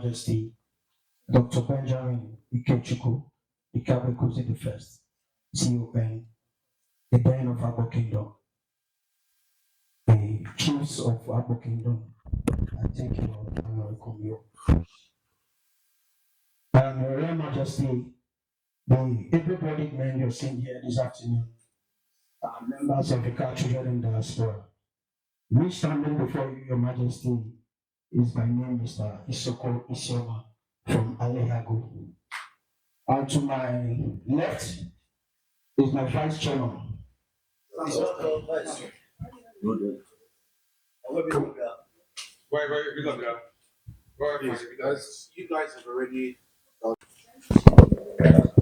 Majesty Dr. Benjamin Ikenchuku, the Kabekuzi the First, CON, the Dean of Agbor Kingdom, the chiefs of Agbor Kingdom. I thank you all and I welcome you. And Your Royal Majesty, the everybody men you're seeing here this afternoon are members of the children in Diaspora. Me standing before you, Your Majesty, is my name, Mr. Isoko Isioma from Alehago. And to my left is my vice chairman. You guys have already.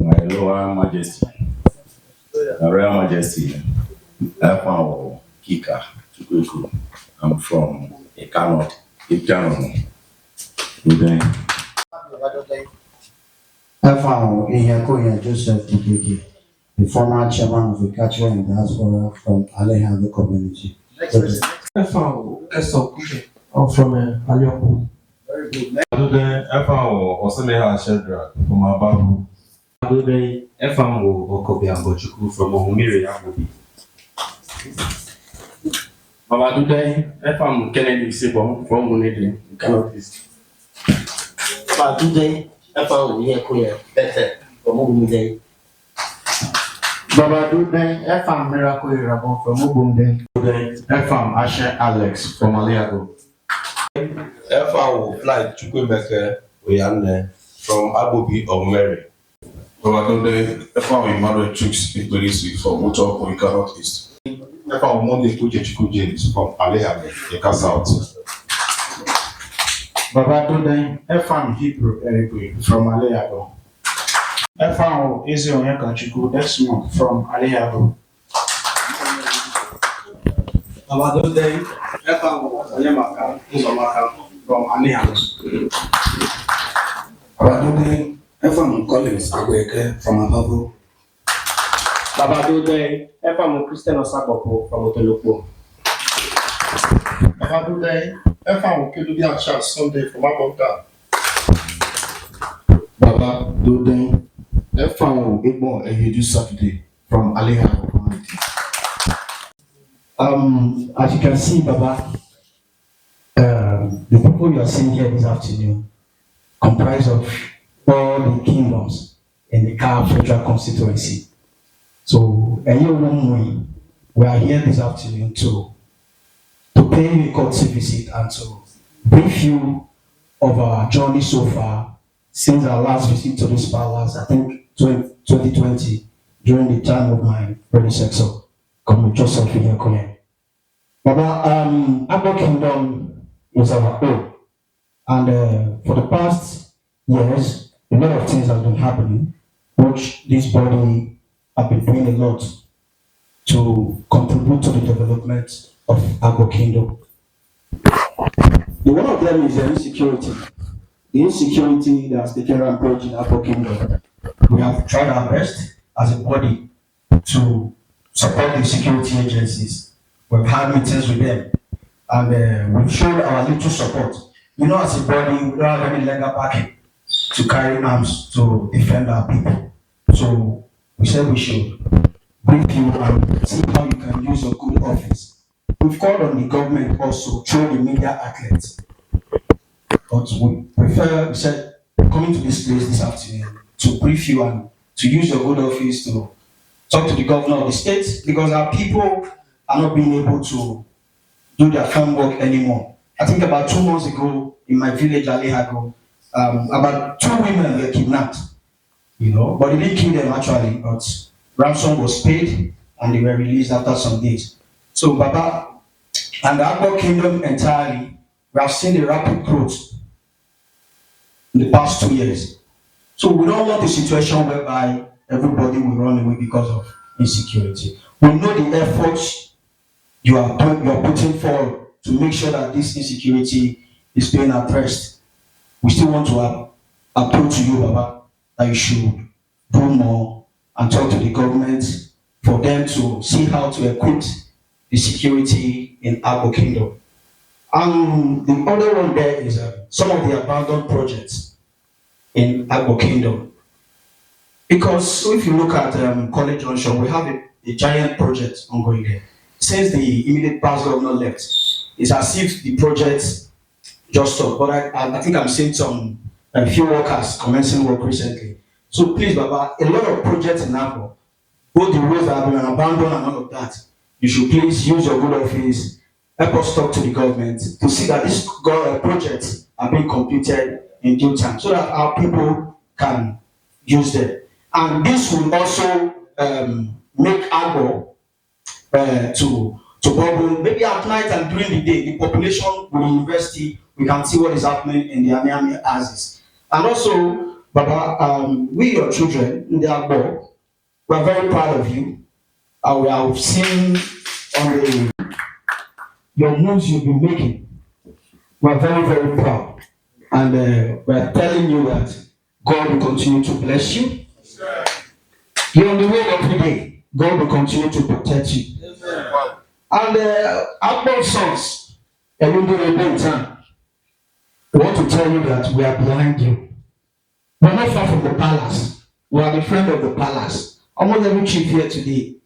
My Royal Majesty, my Royal Majesty, I'm Ikenchuku. I'm from Ikenchuku. Ikenchuku Joseph TKK, the former chairman of the Culture and Diaspora from Alehago community. I'm from Alioku. Very good. From Ababu. Adobe Efam Okobiambochukwu from Ohumiri Amobi. Baba Adobe Efam Kennedy Sibon from Munedi, Kano East. Baba Adobe Efam Yekoye Bete from Ogumide. Baba Adobe Efam Miracle Rabon from Ogumide. Efam Ashe Alex from Aliago. Efam Flight Chukwemeke Oyane from Abobi of Mary. Babatunde Efam Emmanuel Chooks Ikperisi from Utoko Ikano East. Efam Monday Ikenchuku James from Aliago, Eka South. Baba Adobe Efam Hebrew Erigwe from Alehago. Efam Ikenchuku Desmond from Alehago. Baba Adobe Efam Onyemaka Uzomaka from Anihago. Baba Adobe Efam Collins Agweke from Ababu. Baba Adobe Efam Christian Osabopo from Otolopo. Baba Adobe Efam Kedubi Acha Sunday from Abonta. Baba Adobe Efam Igbon Eyedu Saturday from Alehago community. As you can see, Baba, the people you are seeing here this afternoon comprise of all the kingdoms in the Car Federal Constituency. So, we are here this afternoon to pay you a courtesy visit and to brief you of our journey so far since our last visit to this palace, I think 2020, during the time of my predecessor, Comrade Joseph Ikenchuku. Baba, Agbor Kingdom is our own, and for the past years, a lot of things have been happening, which this body have been doing a lot to contribute to the development of Agbor Kingdom. The one of them is the insecurity. The insecurity that has taken rampage in Agbor Kingdom. We have tried our best as a body to support the security agencies. We've had meetings with them, and we've shown our little support. As a body, we don't have any legal backing to carry arms to defend our people. So we said we should brief you and see how you can use your good office. We've called on the government also through the media outlets. But we said, coming to this place this afternoon to brief you and to use your good office to talk to the governor of the state, because our people are not being able to do their farm work anymore. I think about 2 months ago in my village, Alehago, about 2 women were kidnapped, but they didn't kill them actually, but ransom was paid and they were released after some days. So Baba, and the Agbor Kingdom entirely, we have seen the rapid growth in the past 2 years. So we don't want a situation whereby everybody will run away because of insecurity. We know the efforts you are putting forward to make sure that this insecurity is being addressed. We still want to appeal to you, Baba, that you should do more and talk to the government for them to see how to equip the security in Agbor Kingdom. The other one there is some of the abandoned projects in Agbor Kingdom. Because if you look at College Junction, we have a giant project ongoing there. Since the immediate past governor left, it's as if the project just stopped. But I think I'm seeing some few workers commencing work recently. So please, Baba, a lot of projects in Agbor, both the roads that have been abandoned and all of that, you should please use your good office, help us talk to the government to see that these projects are being completed in due time so that our people can use them. And this will also make Agbor to bubble. Maybe at night and during the day, the population will university, we can see what is happening in the Aniami Axis. And also, Baba, we your children in the Agbor, we are very proud of you. We have seen on your moves you've been making. We are very, very proud. And we are telling you that God will continue to bless you. You're on the way every day. God will continue to protect you. And Agbor sons, and we want to tell you that we are behind you. We're not far from the palace. We are the friend of the palace. Almost every chief here today,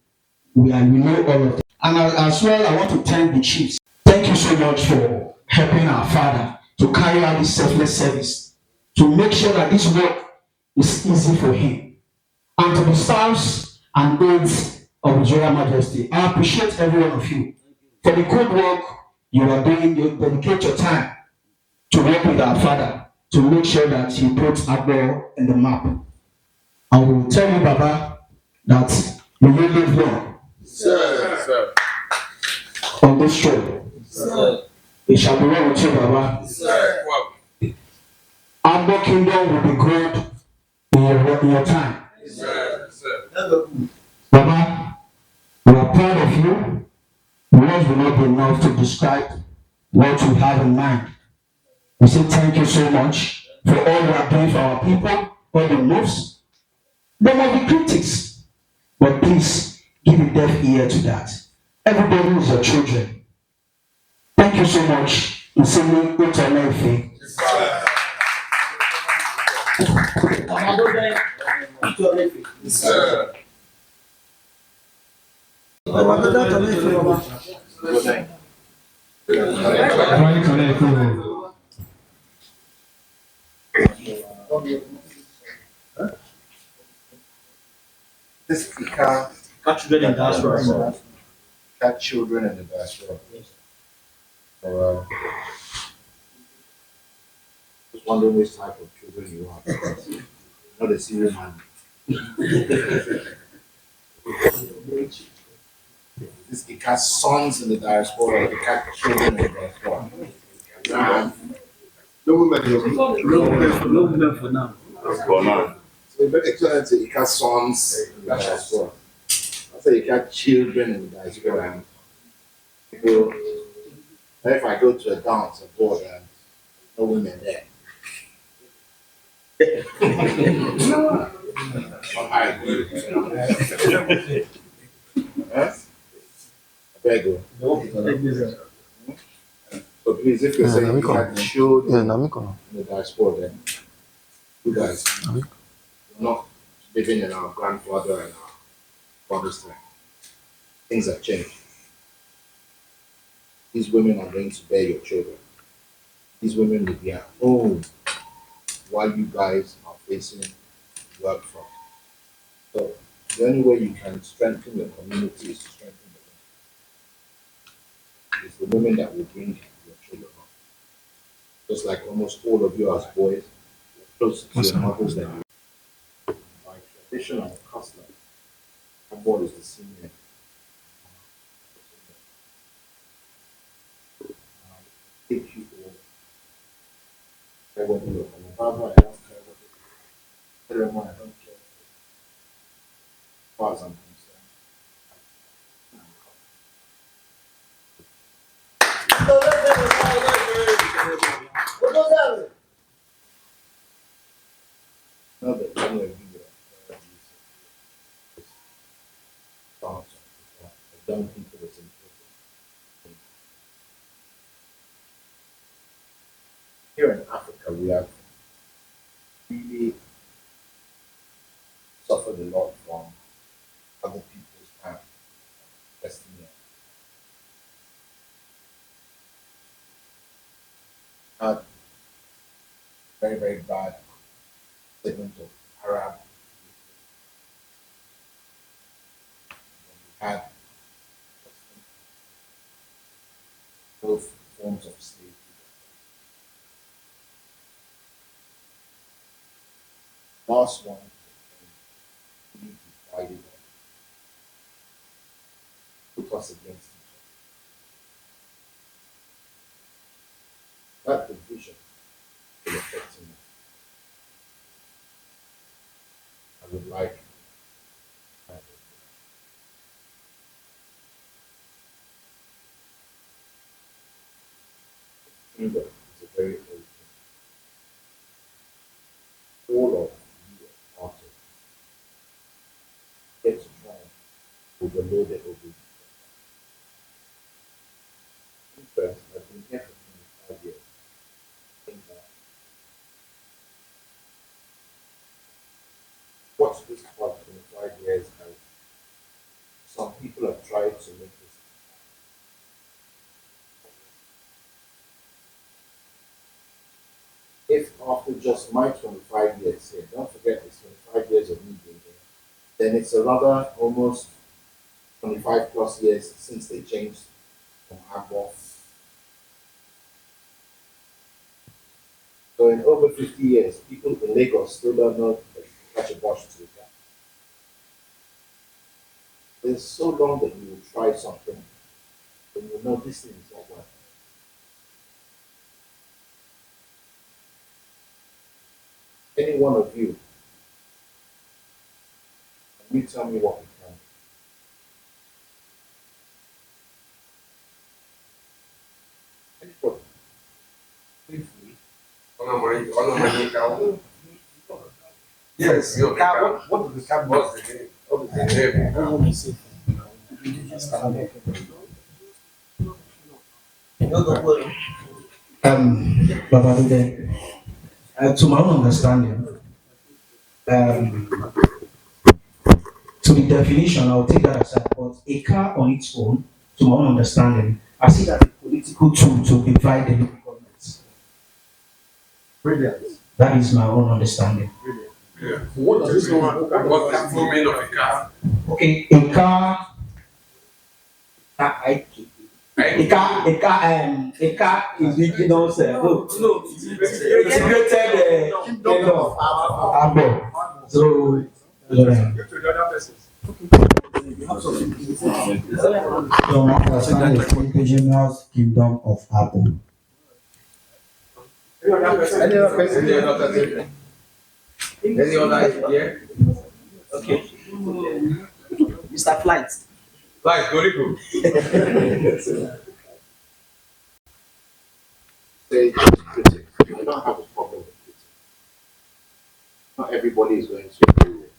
we know all of them. And as well, I want to thank the chiefs. Thank you so much for helping our father to carry out this selfless service, to make sure that this work is easy for him. And to the staffs and aides of His Royal Majesty, I appreciate every one of you for the good work you are doing. You dedicate your time to work with our father to make sure that he puts Agbor in the map. I will tell you, Baba, that you will live long on this show. It shall be well with you, Baba. Agbor Kingdom will be great in your time. Baba, we are proud of you. Words will not be enough to describe what you have in mind. We say thank you so much for all you are doing for our people, all the moves. There may be critics, but please give a deaf ear to that. Everybody is your children. Thank you so much. Nsemi Utomefe. This cat children in diaspora. Cat children in the diaspora. So, just wondering which type of children you are. Not a serial man. This cat sons in the diaspora, the cat children in the diaspora. No women for now. For now. So, but excellent, you cat sons in the diaspora. I say you cat children in the diaspora. People, if I go to a dance abroad and no women there. I agree. Yes? I beg you. So please, if you're saying you had children in the diaspora, then you guys, we're not living in our grandfather and our father's time. Things have changed. These women are going to bear your children. These women will be at home while you guys are facing work from. So the only way you can strengthen the community is to strengthen the women. It's the women that will bring your children up. Just like almost all of you as boys, you're close to your mothers than you. By tradition and custom, Agbor is the senior. Take you all. I want to look at my father, I don't care what it is. Everyone, I don't care. As far as I'm concerned. Not that I'm going to do that. Thoughts of young people that's important. Here in Africa, we have really suffered a lot from other people's hand, destiny. Had very, very bad segment of Arab. We had both forms of slavery. Last one really divided us, put us against each other. That division is affecting us. I would like kingdom is a very old thing. All of you are part of it. Get to try and overload it over you. First, I've been here for 25 years. I think that what's this about 25 years has some people have tried to make this. If after just my 25 years here, don't forget it's 25 years of me being here, then it's another almost 25 plus years since they changed from Agbor. So in over 50 years, people in Lagos still don't know that you can catch a bus to the gap. It's so long that you will try something, then you know this thing is not working. Any one of you, can you tell me what we can do? Anybody? Briefly. Yes, What does the cab what's the name? What is the name? Babalude, to my own understanding, um, to the definition, I'll take that aside, but a car on its own, to my own understanding, I see that a political tool to divide the local governments. Brilliant. That is my own understanding. Yeah. What does this mean? What is the full meaning of a car? Okay, a car, a car is the kingdom's, no, it's integrated kingdom of Agbor. So, So my understanding is indigenous kingdom of Agbor. Any other person? Any other idea? Okay. Mr. Flight. Like Gorigo. Say critics. I don't have a problem with critics. Not everybody is going to agree with.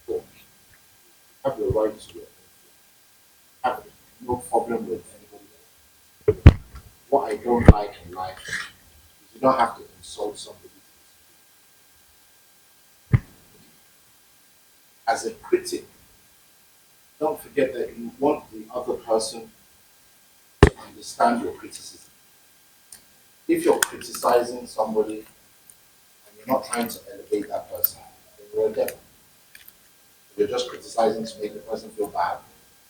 So, have the right to it. Have no problem with anybody. What I don't like in life is you don't have to insult somebody. As a critic, don't forget that you want the other person to understand your criticism. If you're criticizing somebody and you're not trying to elevate that person, then you're a devil. You're just criticizing to make the person feel bad.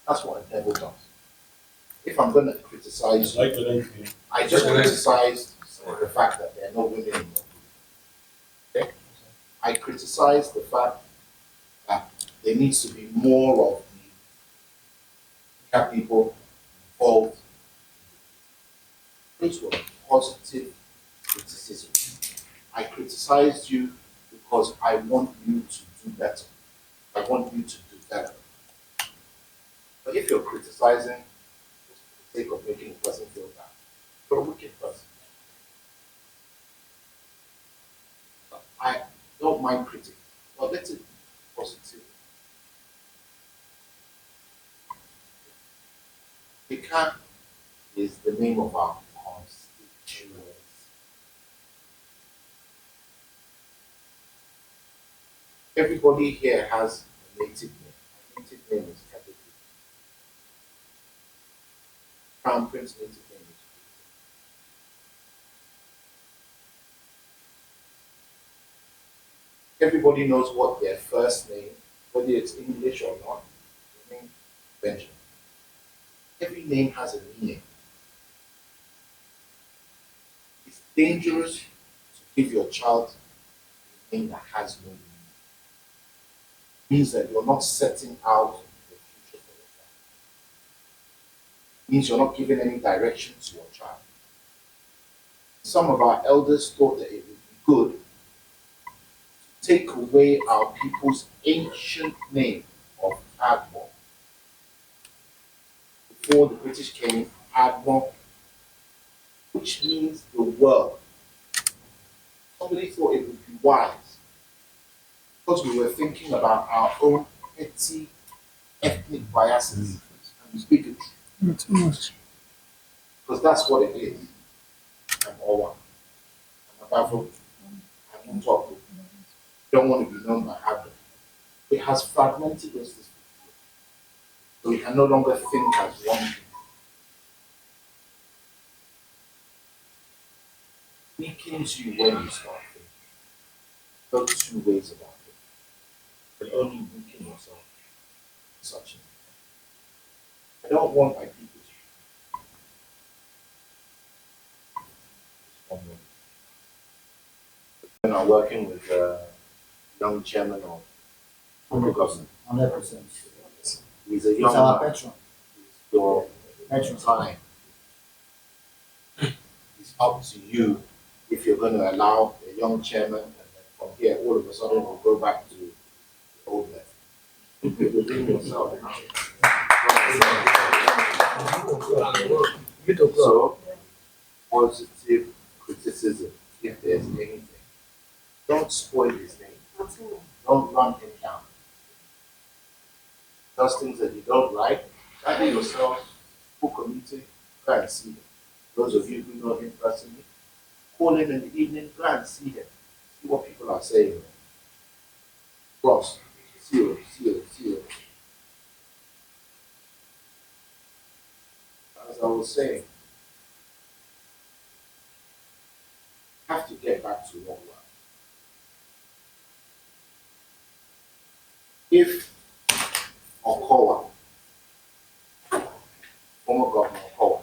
That's what a devil does. If I'm going to criticize you, I just criticize the fact that there are no women in your group. Okay? I criticize the fact that there needs to be more of the African people involved. Those were positive criticism. I criticized you because I want you to do better. I want you to do better. But if you're criticizing just for the sake of making a person feel bad, you're a wicked person. I don't mind criticism, but let it be positive. Ika is the name of our constituents. Everybody here has a native name. A native name is capital. Crown Prince native name is. Everybody knows what their first name, whether it's English or not, the name Benjamin. Every name has a meaning. It's dangerous to give your child a name that has no meaning. It means that you're not setting out the future for your child. It means you're not giving any direction to your child. Some of our elders thought that it would be good to take away our people's ancient name of Agbor. Before the British came, Agbor, which means the world. Somebody thought it would be wise because we were thinking about our own petty ethnic biases and we speak it Not too much. because that's what it is. I'm Owa, I'm Abavo, I'm Untoku. Don't want to be known by Abba. It has fragmented us this so we can no longer think as one people. Weakens you when you start thinking. There are two ways about it. You can only weaken yourself in such a I don't want my people to one way. When I'm working with a young chairman of local government, 100%. he's a He's young our man. patron. Your Patron. time. It's up to you if you're going to allow a young chairman, and then from here, all of a sudden, we'll go back to the old left. Within yourself. So, positive criticism, if there's anything. Don't spoil his name. Don't run him down. Those things that you don't like, gather yourself, book a meeting, go and see him. Those of you who know him personally, call him in the evening, go and see him. See what people are saying. Boss, see you. As I was saying, have to get back to what we are. If Okowa, former governor Okowa,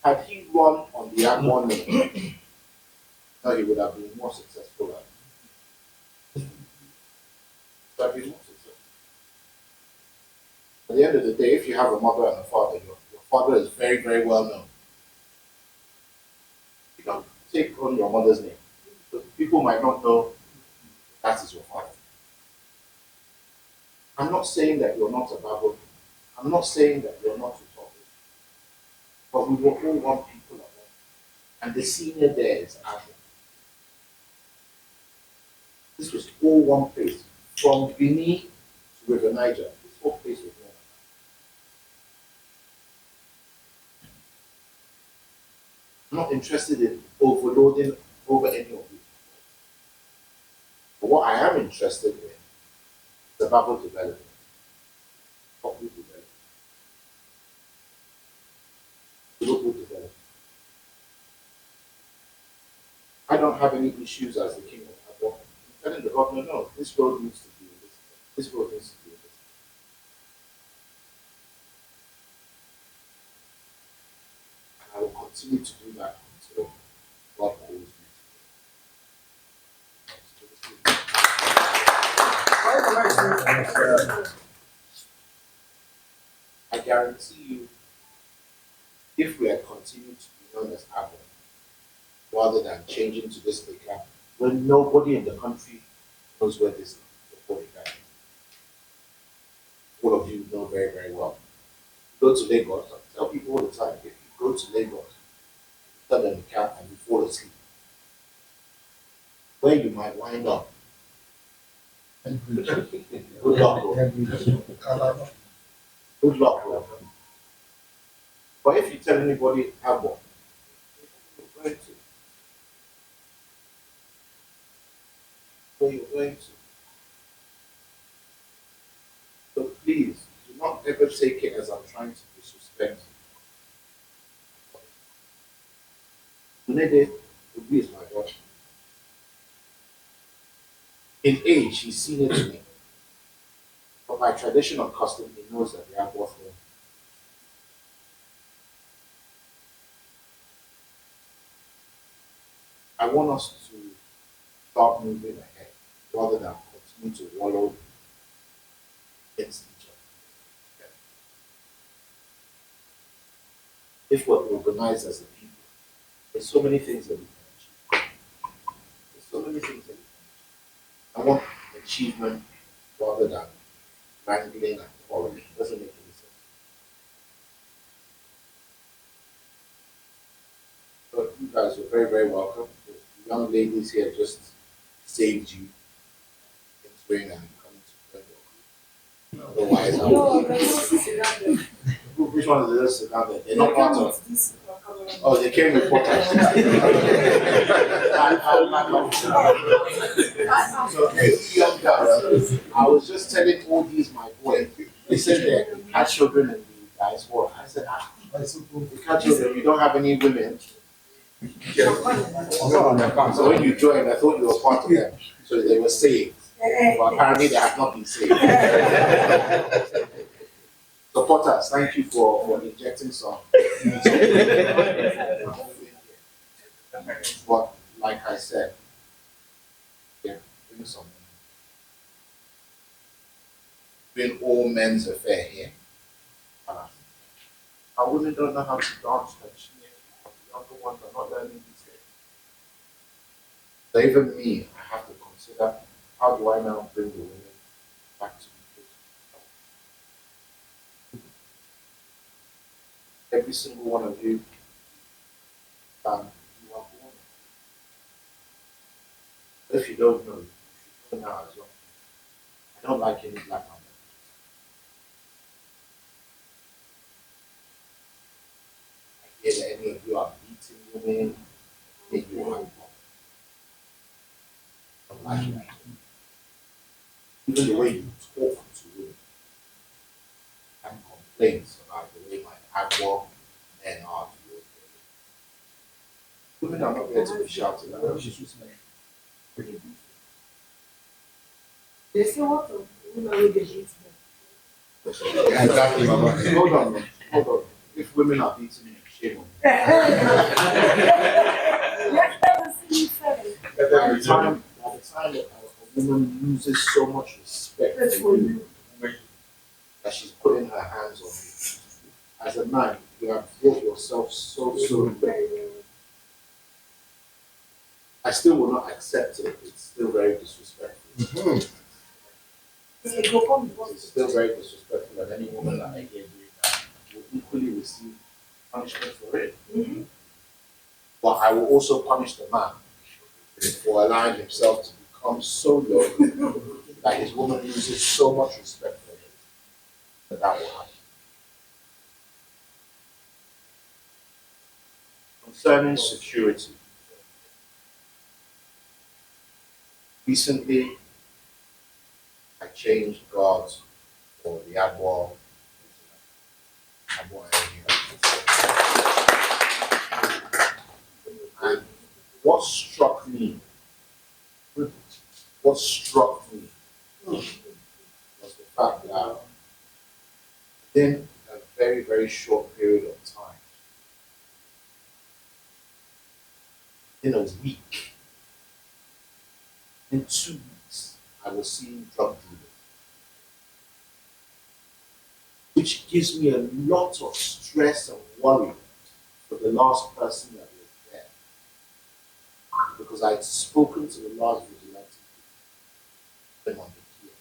had he run on the Agbor name, no, he would have been more successful at it. Would have been more successful. At the end of the day, if you have a mother and a father, your father is very, very well known. You don't take on your mother's name. But people might not know that is your father. I'm not saying that you're not a Bible. I'm not saying that you're not a talker. But we were all one people at one. And the senior there is Adam. This was all one place. From Benin to River Niger, this whole place was one. I'm not interested in overloading over any of you. But what I am interested in is Bible development. Local development. Local development. I don't have any issues as the king of Agbor. I'm telling the governor, no, this road needs to be in this. This road needs to be in this. And I will continue to do that until God calls me. I guarantee you, if we had continued to be known as Agbor, rather than changing to this Ika, when nobody in the country knows where this Ika is. All of you know very, very well. Go to Lagos, I tell people all the time, if you go to Lagos, tell them Ika and you fall asleep, where you might wind up. Good luck, bro. Good luck, bro. But if you tell anybody Agbor, where you're going to. please do not ever take it as I'm trying to disrespect you. Unede Obi is my daughter. In age, he's senior to me. But by tradition or custom, he knows that we are both men. I want us to start moving ahead rather than continue to wallow against each other. If we're organized as a people, there's so many things that we can achieve. There's so many things that we can achieve. I want achievement rather than wrangling and quarreling. It doesn't make any sense. So you guys are very, very welcome. The young ladies here just saved you entering and coming to friend your group. Otherwise, I would. Which one is the little sit down there? They're not part of. Oh, they came with photos. So, young girls, I was just telling all these my boys. They said they had children in the diaspora. I said, you had children, you don't have any women. So when you joined, I thought you were part of them. So they were saved. But apparently they have not been saved. Supporters, thank you for injecting some. But like I said, yeah, bring some. Bring all men's affair here. Our women don't know how to dance. The younger ones are not learning these things. So even me, I have to consider, how do I now bring the women back to the place? Every single one of you, you are born. If you don't know, you should know now as well. I don't like any black man. I hear that any of you are beating women, then you are wrong. I don't like it. Even the way you talk to women and complaints about the way my Agbor and are to you. Women are not there to be shouted at. She's respect. They say what of women will get beat them. Exactly, Mama. Hold on. If women are beating me, shame on me. By the time that a woman loses so much respect for you, that she's putting her hands on you, as a man, you have brought yourself so low. I still will not accept it. It's still very disrespectful. It's still very disrespectful that any woman that I hear doing that will equally receive punishment for it. But I will also punish the man for allowing himself to become so low that his woman loses so much respect for him that will happen. Concerning security, recently I changed guards for the Agbor area. And what struck me was the fact that within a very, very short period of time, in a week, in 2 weeks, I was seeing drug dealers, which gives me a lot of stress and worry for the last person that was there. Because I'd spoken to the last vigilante on the pier.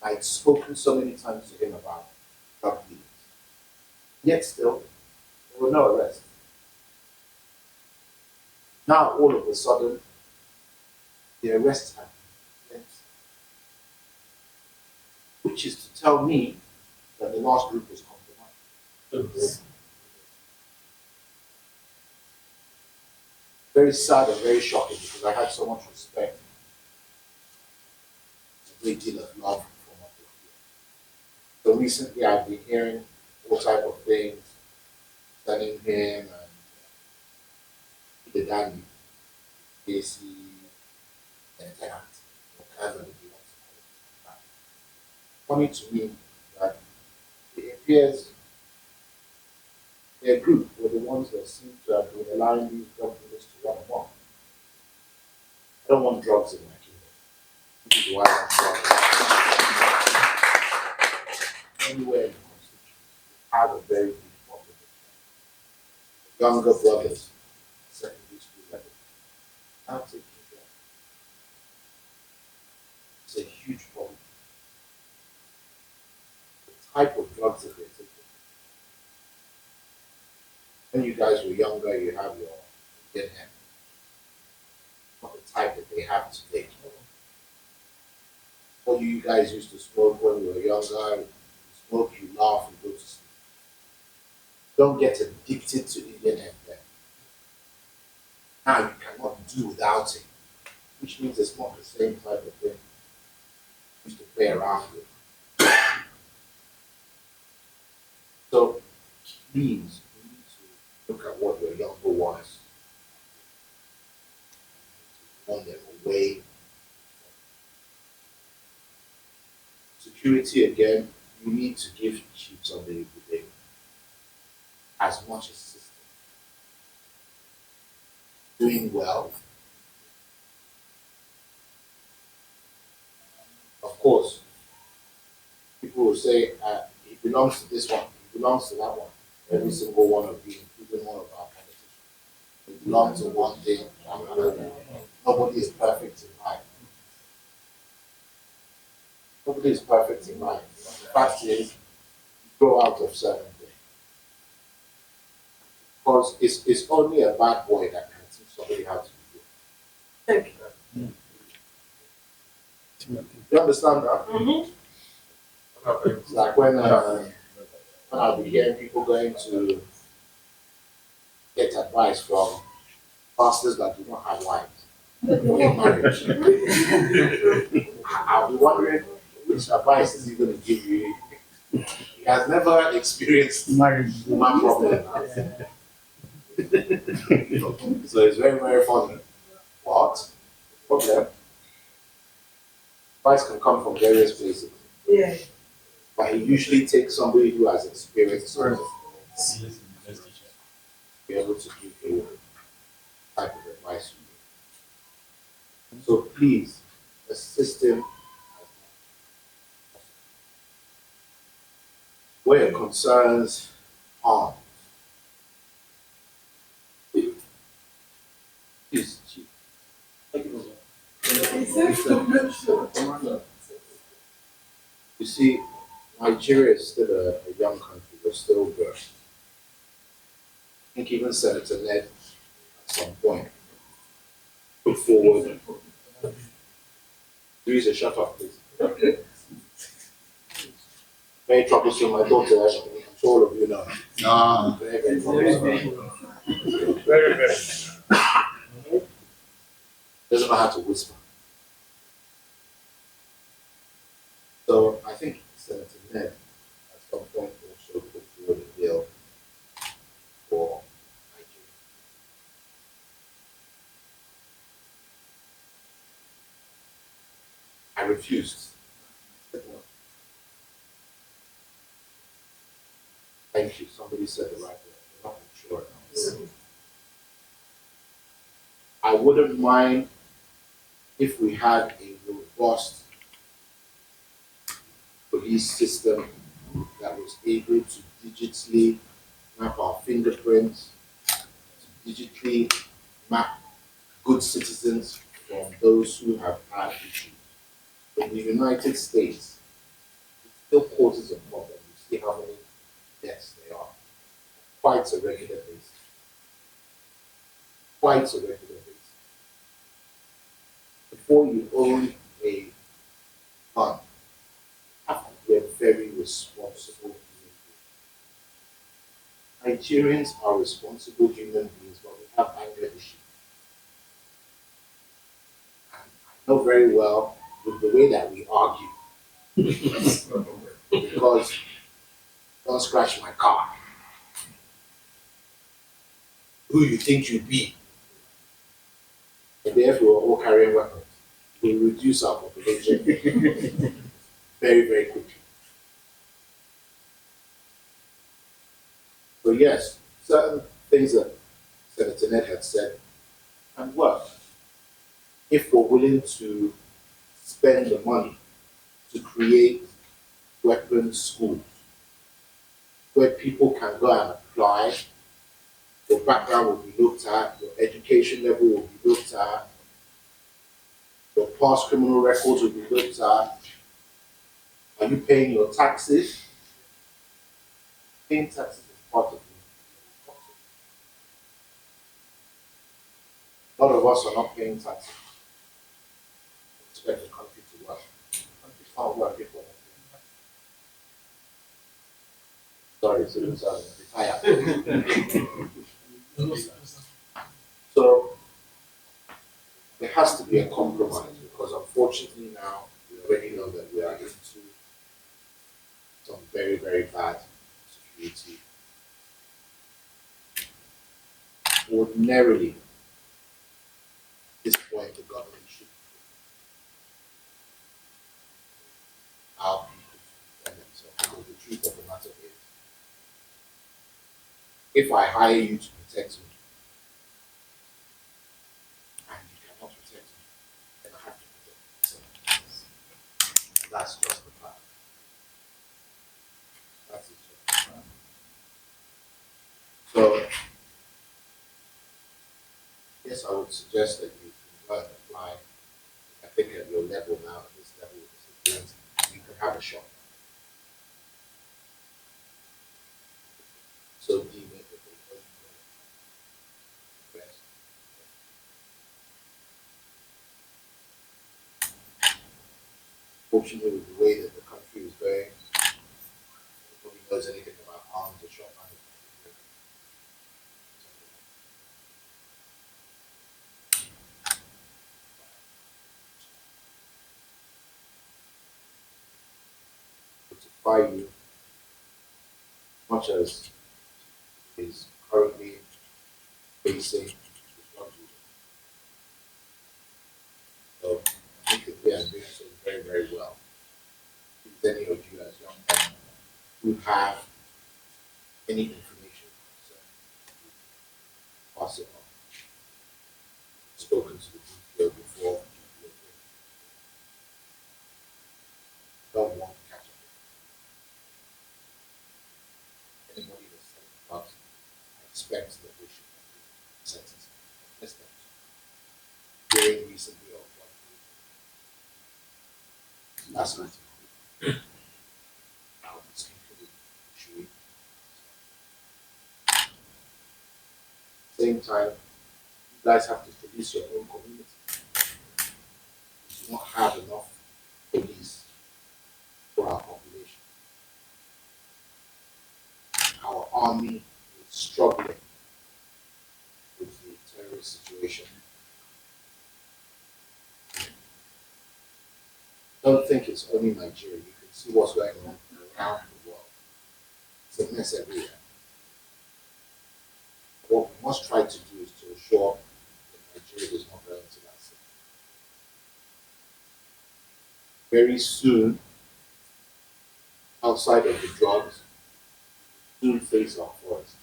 I'd spoken so many times to him about drug dealers. Yet still, there were no arrests. Now all of a sudden, the arrests have been, which is to tell me that the last group was compromised. Very sad and very shocking because I had so much respect, a great deal of love for my people. recently I've been hearing all type of things concerning him and the Danny, JC, and Tenant, whatever they want to call it. Funny to me that it appears their group were the ones that seem to have been allowing these drug dealers to run amok. I don't want drugs in my kingdom. This is why I'm sorry. Anywhere in the constitution, we have a very big problem. Younger brothers, secondary school level, now taking drugs. It's a huge problem. The type of drugs that they're taking. When you guys were younger, you have your Indian hemp, not the type that they have today. What you guys used to smoke when you were younger, you smoke, you laugh, you go to sleep. Don't get addicted to Indian hemp then. Now you cannot do without it, which means it's not the same type of thing you used to play around with. So please, you need to look at what your younger ones want them away. Security again, you need to give Chief somebody today as much assistance. Doing well. Of course, people will say, he belongs to this one, he belongs to that one. Every single one of you, including one of our politicians, we belong to one thing and another. Nobody is perfect in life. Nobody is perfect in life. The fact is, you grow out of certain things. Because it's only a bad boy that can teach somebody how to be good. Thank you. You understand that? Mm-hmm. It's like when I'll be hearing people going to get advice from pastors that do not have wives for your marriage. I'll be wondering which advice is he going to give you. He has never experienced marriage woman problem. So it's very, very funny. What? Problem? Advice can come from various places. Yeah. But he usually takes somebody who has experienced something to be able to give you the type of advice you need. So please, assist him where it concerns harm. Please, Chief. You see, Nigeria is still a young country, we're still good. I think even Senator Ned at some point put forward. Louisa, shut up, please. Very troublesome, my daughter, I'm sure all of you know. Very, very troublesome. Very, very. Doesn't know how to whisper. So I think Senator Ned at some point also put forward a bill for Nigeria. I refused. Thank you. Somebody said the right word. I'm not sure now. I wouldn't mind if we had a robust police system that was able to digitally map our fingerprints, to digitally map good citizens from those who have had issues. In the United States, it still causes a problem. You see how many deaths there are. Quite a regular basis. Quite a regular basis. Before you own a gun, you have to be a very responsible human being. Nigerians are responsible human beings, but we have anger issues. And I know very well with the way that we argue. Because don't scratch my car. Who you think you be? And therefore, we're all carrying weapons. We reduce our population very, very quickly. So yes, certain things that Senator Ned had said can work if we're willing to spend the money to create weapons schools where people can go and apply. Your background will be looked at, your education level will be looked at, your past criminal records will be looked at. Are you paying your taxes? Paying taxes is part of it. A lot of us are not paying taxes. Expect the country to work. The country's not working for us. Sorry, citizens are retired. So there has to be a compromise because unfortunately now we already know that we are into some very, very bad security. Ordinarily, at this point, the government should allow people to defend themselves because the truth of the matter is, if I hire you to protect me and you cannot protect me, then I have to protect myself. That's just the fact. That's just the fact. So, yes, I would suggest that you can go and apply. I think at your level now, at this level of the citizens, you can have a shot. So deem it that they don't rest. Fortunately, with the way that the country is going, nobody knows anything about arms or shot management. Notify you, much as is currently facing the drug users. So I think that we are doing so very, very well. If any of you as young men who have any information concerning, pass it on. Spoken to the DPO before, don't want to catch up. Anybody that's selling drugs, I expect that they should be sentenced. Yes, very recently or last night. Same time, you guys have to police your own community. We do not have enough police for our population. Our army is struggling with the terrorist situation. Don't think it's only Nigeria. You can see what's going on around the world. It's a mess everywhere. What we must try to do is to ensure that Nigeria does not go into that situation. Very soon, outside of the drugs, soon face our forests.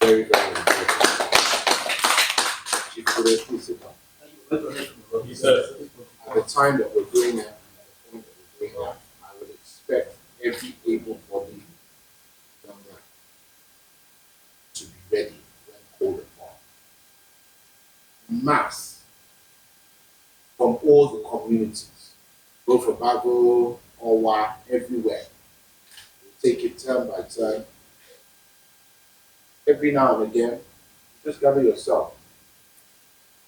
Very, very important. Chief Kure, please sit down. At the time that we're doing that, at the point that we're doing that, I would expect every able-bodied young man to be ready when called upon. Mass from all the communities, both from Bago, Owa, everywhere. We'll take it turn by turn. Every now and again, just gather yourself.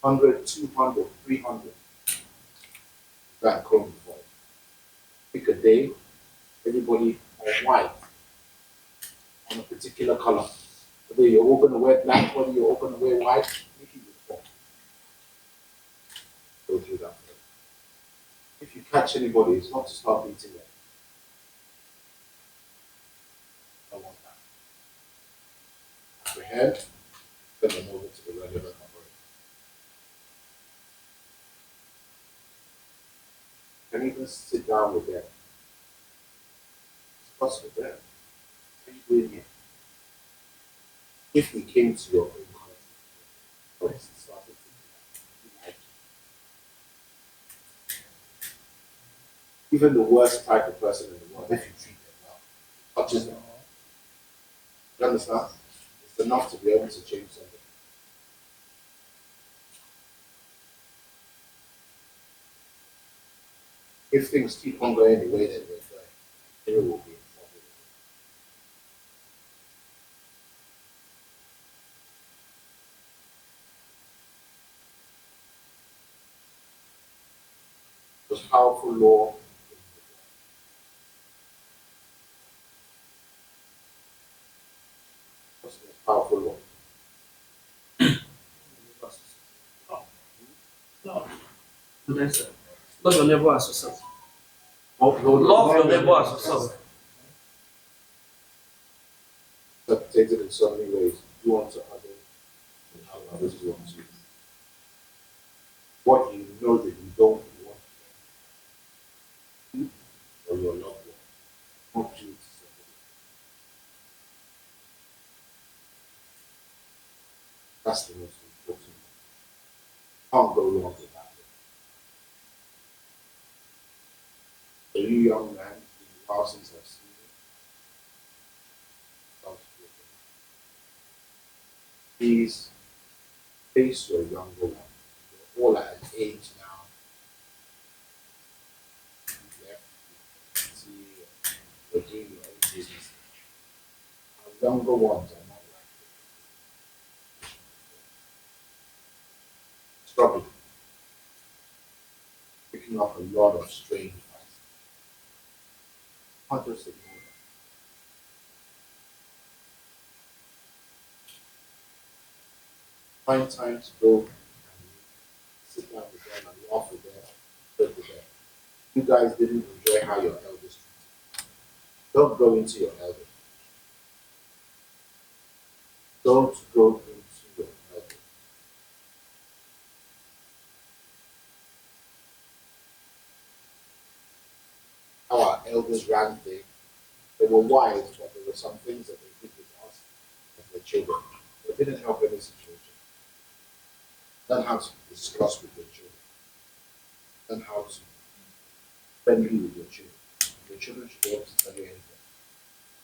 100, 200, 300. Back home before. Pick a day, everybody on white, on a particular color. Whether you're all going to wear black, whether you're all going to wear white, make it uniform. Go through that. If you catch anybody, it's not to start beating them. hand, send them over to the relevant operator. And even sit down with them. Discuss with them. What are you doing here? If we came to your own country, first started thinking like even the worst type of person in the world, if you treat them well, touches them. You understand? It's enough to be able to change something. If things keep on going the way that they're going, there will be a problem. There's powerful law. There's powerful law. Love your neighbor as yourself. Love your neighbor as yourself. Interpreted in so many ways. Do unto others and how others do unto you. What you know that you don't want you or your loved one, not do it to somebody. That's the most important. Can't go wrong with that. So you young man, in the while since I've seen you, please face your younger one. You're all at an age now. You left, see, you're doing your own business. Our younger ones are not like this. Struggling. Picking up a lot of strange vices. Can't just ignore them. Find time to go and sit down with them and laugh with them, joke with them. You guys didn't enjoy how your elders treated you. Don't go into your elders. Don't go into your elders. How our elders ran things. They were wise, but there were some things that they did with us as their children. They didn't help any situation. Learn how to discuss with your children. Learn how to friendly with your children. Your children should be able to tell you anything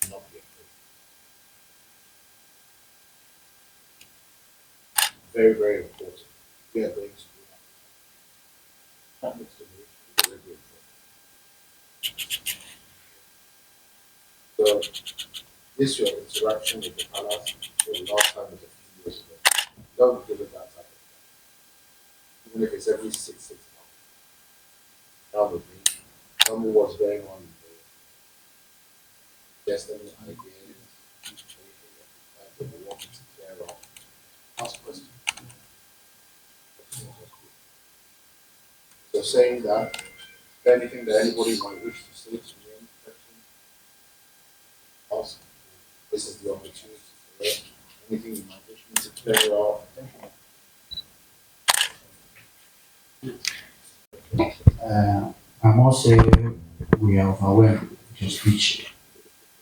and not be afraid. Very, very important. We are going to do that. That makes the very important. So, this your interaction with the palace for the last time was a few years ago. Don't give it that type of time. Even if it's every 6 months. Down with me. Tell me what's going on in the destiny ideas, anything that you want to take care of. Ask questions. So saying that, is there anything that anybody might wish to say to me, any questions? Ask. This is the opportunity for it. Anything you might wish me to clear off. I must say we are overwhelmed with your speech.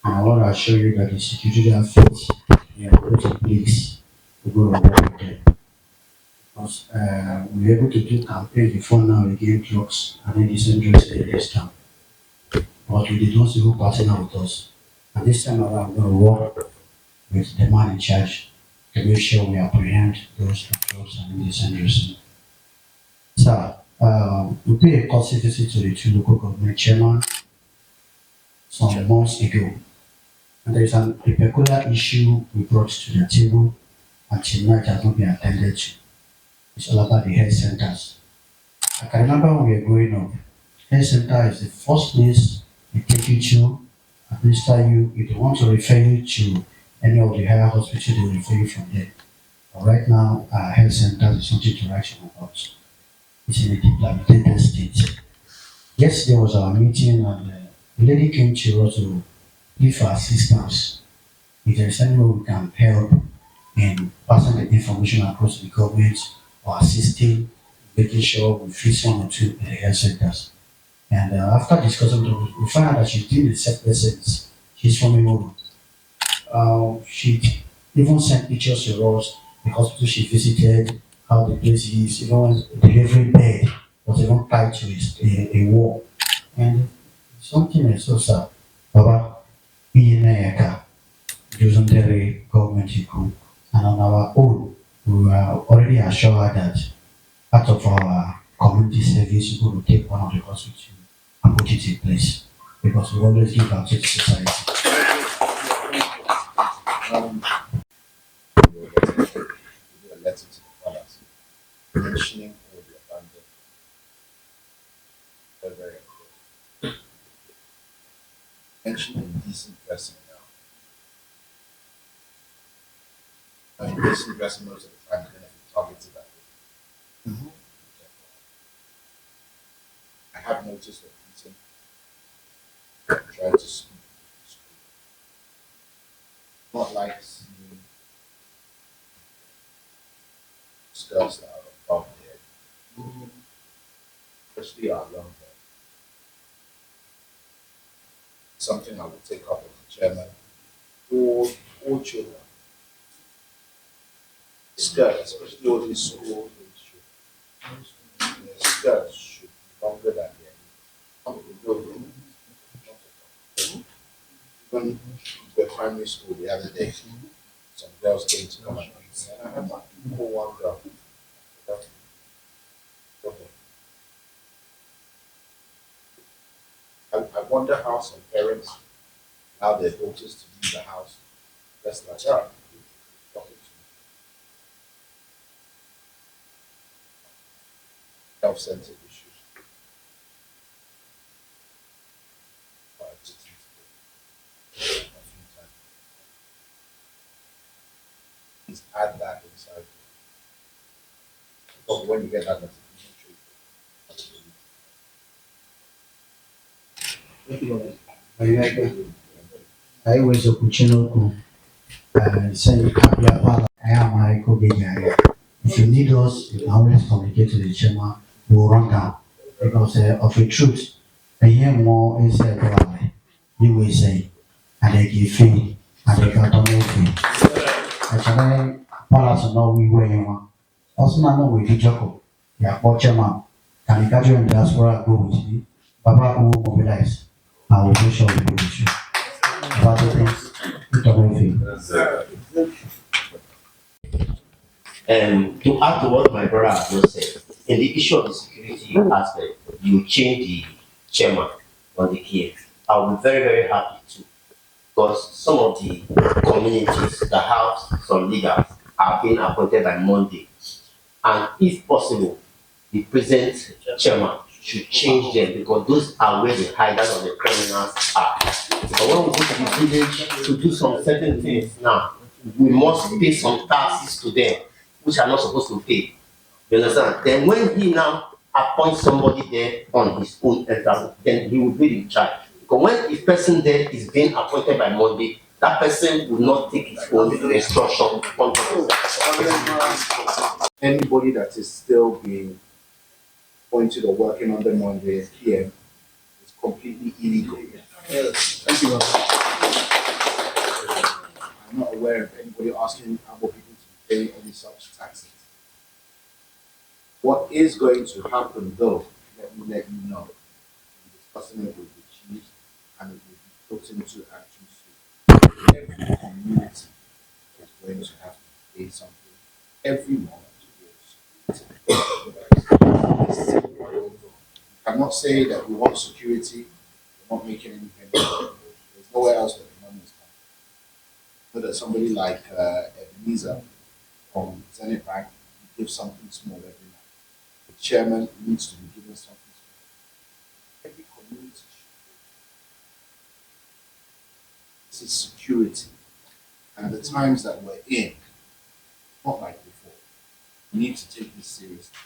And I want to assure you that the security outfits we have put in place to go and work with them. Because we were able to do campaign before now against drugs and then the centers in this town. But we did not see who partner with us. And this time around, I'm going to work with the man in charge to make sure we apprehend those drugs and indecent. Sir, we paid a courtesy visit to the two local government chairman some months ago. And there is a peculiar issue we brought to the table and tonight has not been attended to. It's all about the health centers. I can remember when we were growing up, health center is the first place they take you to, administer you. If they want to refer you to any of the higher hospitals, they will refer you from there. But right now, health centers is something to write home about. It's in a dilapidated state. Yesterday was our meeting and the lady came to us to give her assistance. If there is any way we can help in passing the information across the government or assisting, making sure we fix one or two in the health centers. And after discussing with her, we find out that she's doing the self-lessons. She's from Imoru. She even sent pictures to us, the hospital she visited, how the place is, even when the delivery bed was even tied to a wall. And something else also, Baba, being a using the government group, and on our own, we were already assured that part of our community service, we will take one of the hospitals and put it in place because we always give back to the society. Um, we were getting a letter to the fathers mentioning all the abandoned. Very, very important. Mention indecent dressing now. Indecent dressing most of the time is going to be targeted at you. I have noticed that recently trying to speak to school. Not like seeing skirts that are above the head, especially our long hair. Something I will take up as the chairman. All children, skirts, especially all these school age children, their skirts should be longer than their knees. When we were primary school the other day, some girls came to come and meet me, and I had like one girl. I wonder how some parents allow their daughters to leave the house dressed like that. Self-centered issues. But I just need to go a few times. Please add that inside. Because when you get that notification, I was a Kuchinoku, saying, I am a Kobe. If you need us, you can always communicate to the chairman, we'll run down. Because of a truth, I hear more inside you will say, and they give fee, and they got on fee. Actually, Palace know we were in. Also, now we did Jacob. Yeah, but chairman, can you catch you in Diaspora go with me? Baba will mobilize. I will make sure we go with you. About the things, it's on fee. To add to what my brother has just said, in the issue of the security aspect, you change the chairman on the case. I'll be very, very happy to, because some of the communities that have some leaders are being appointed by Monday. And if possible, the present chairman should change them because those are where the hiders of the criminals are. But when we go to the village to do some certain things now, we must pay some taxes to them, which are not supposed to pay. You understand? Then when he now appoints somebody there on his own entrance, then he will be in charge. Because when a person there is being appointed by Monday, that person will not take his own instruction on anybody that is still being appointed or working under Monday PM is completely illegal. Thank you. I'm not aware of anybody asking Agbor people to pay any such taxes. What is going to happen though, let me let you know, discussing it with the chiefs and it will be put into action soon. Every community is going to have to pay something every month towards security. You cannot say that we want security, we're not making any payment. There's nowhere else that the money is coming. But that somebody like Ebenezer from Zenith Bank gives something small every month. The chairman needs to be given something small. Every community should. This is security. And the times that we're in, not like before, we need to take this seriously.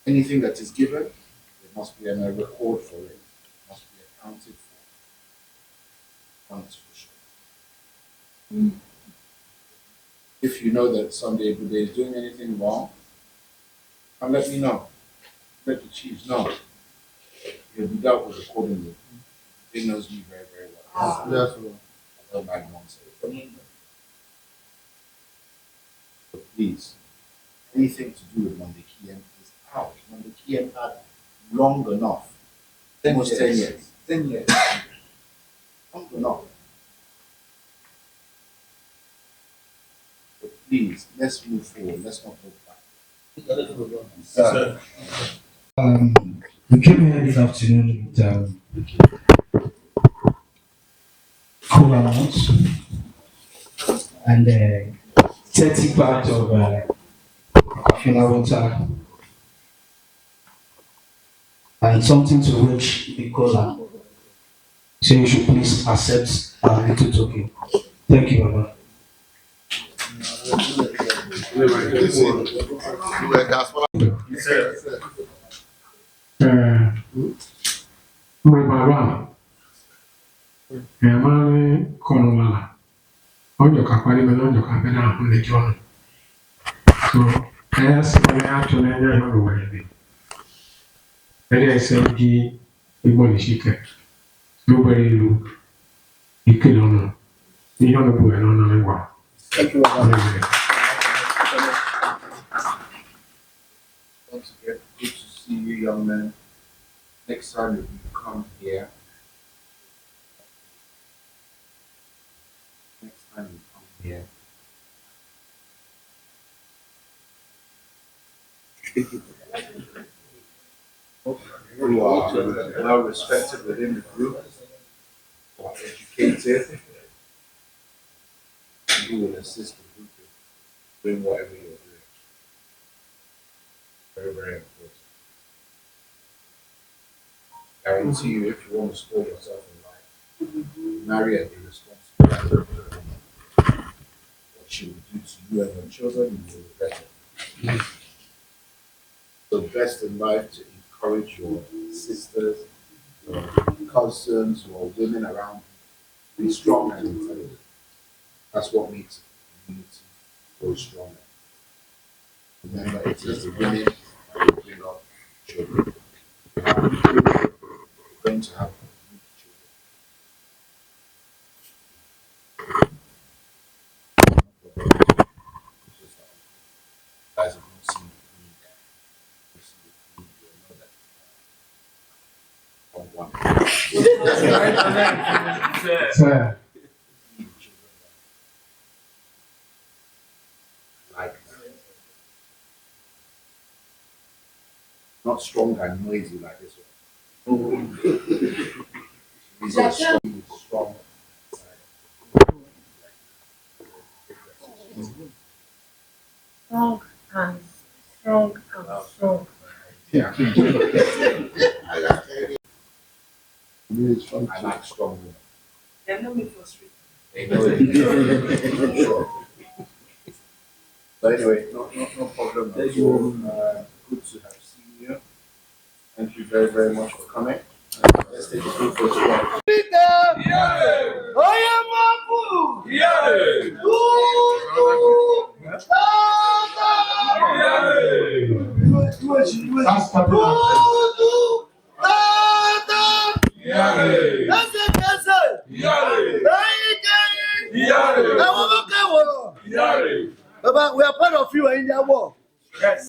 Anything that is given, there must be a record for it. It must be accounted for. Once for sure. If you know that Sunday Ibude is doing anything wrong, and let me know. Let the chiefs know. He'll be dealt with accordingly. He knows me very, very well. Yes. I don't like nonsense. So please, anything to do with Mondekian is out. Mondekian had long enough. Almost 10 years. 10 years. Long enough. So please, let's move forward. Let's not go back. We came here this afternoon with cool amounts and 30 bags of funeral water and something to reach the cola. So you should please accept our little token. Thank you, Baba. Baba, Emma Colomala, on your capani, but on your capana, on the John. So, as I actually never away. Very I say, he body shaker. Nobody look, you can honor. You don't know and honor one. Thank you, Baba. Once again, good to see you, young man. Next time if you come here, you are well respected within the group, you are educated, and you will assist the group in doing whatever you're doing. Very, very important. I guarantee you, if you want to score yourself in life, marry and be responsible. What she will do to you and your children, you will regret it. So best in life to encourage your sisters, your cousins, your women around you. Be strong and intelligent. That's what makes a community grow stronger. Remember, it is the women that will bring up children. You're going to have good children. Guys have not seen me there. You see me, you know that. Sir. Like not strong and noisy like this one. These are strong. Strong and strong. Yeah. I like strong women. They know me for street. They know it. Sure. So anyway, no problem at all. Good to have seen you. Thank you very, very much for coming. Let's take a group for strong. Baba, we are part of you in your war. Yes.